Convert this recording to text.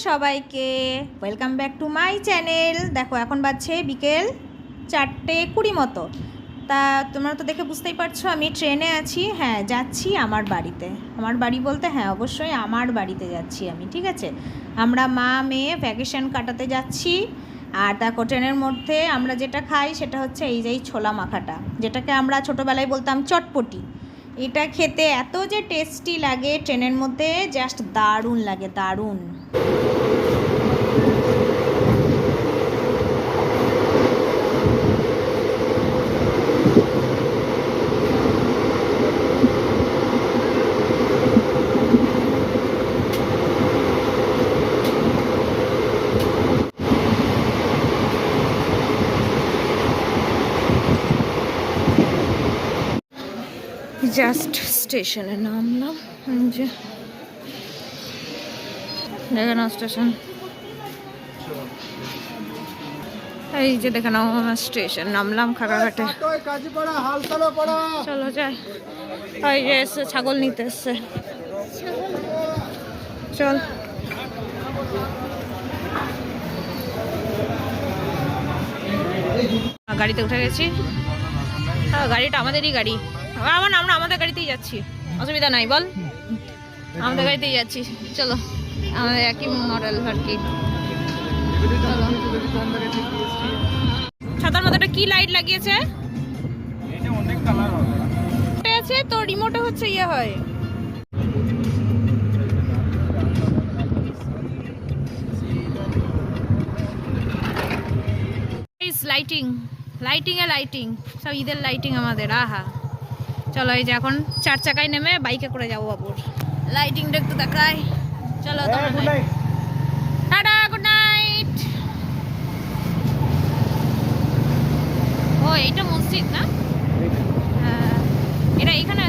সবাইকে, welcome back to my channel. দেখো এখন বাজছে বিকেল 4:20 মতো। তা তোমরা তো দেখে বুঝতেই পারছো আমি ট্রেনে আছি। হ্যাঁ, যাচ্ছি আমার বাড়িতে। আমার বাড়ি বলতে হ্যাঁ অবশ্যই আমার বাড়িতে যাচ্ছি আমি, ঠিক আছে। আমরা মা মেয়ে ভ্যাকেশন কাটাতে যাচ্ছি। আর দেখো ট্রেনের মধ্যে আমরা যেটা খাই সেটা হচ্ছে এই যে ছোলা মাখাটা, যেটাকে আমরা ছোটোবেলায় বলতাম চটপটি। এটা খেতে এত যে টেস্টি লাগে ট্রেনের মধ্যে, জাস্ট দারুণ লাগে, দারুণ। জাস্ট স্টেশনে নামলাম, যে দেখে নাও স্টেশন, এই যে দেখে নাও আমার স্টেশন। নামলাম খাগড়াঘাটে। চলো যাই। এই যে এসছে, ছাগল নিতে এসছে। চল গাড়িতে উঠে গেছি। হ্যাঁ, গাড়িটা আমাদেরই গাড়ি। আমরা আমাদের গাড়িতেই যাচ্ছি, অসুবিধা নাই বল, আমাদের গাড়িতেই যাচ্ছি। চলো, আমাদের একই মডেল আর কি। ছাতার মধ্যে কি লাইট লাগিয়েছে আছে তো, রিমোটে হচ্ছে ইয়ে হয়। লাইটিং লাইটিং এ লাইটিং, সব ঈদের লাইটিং আমাদের। আহা, চলো এই যে এখন 4 চাকায় নেমে বাইকে করে যাবো বাবুর। লাইটিংটা একটু দেখাই। চলো টাটা, গুড নাইট। ও এইটা মসজিদ না? হ্যাঁ, এটা এখানে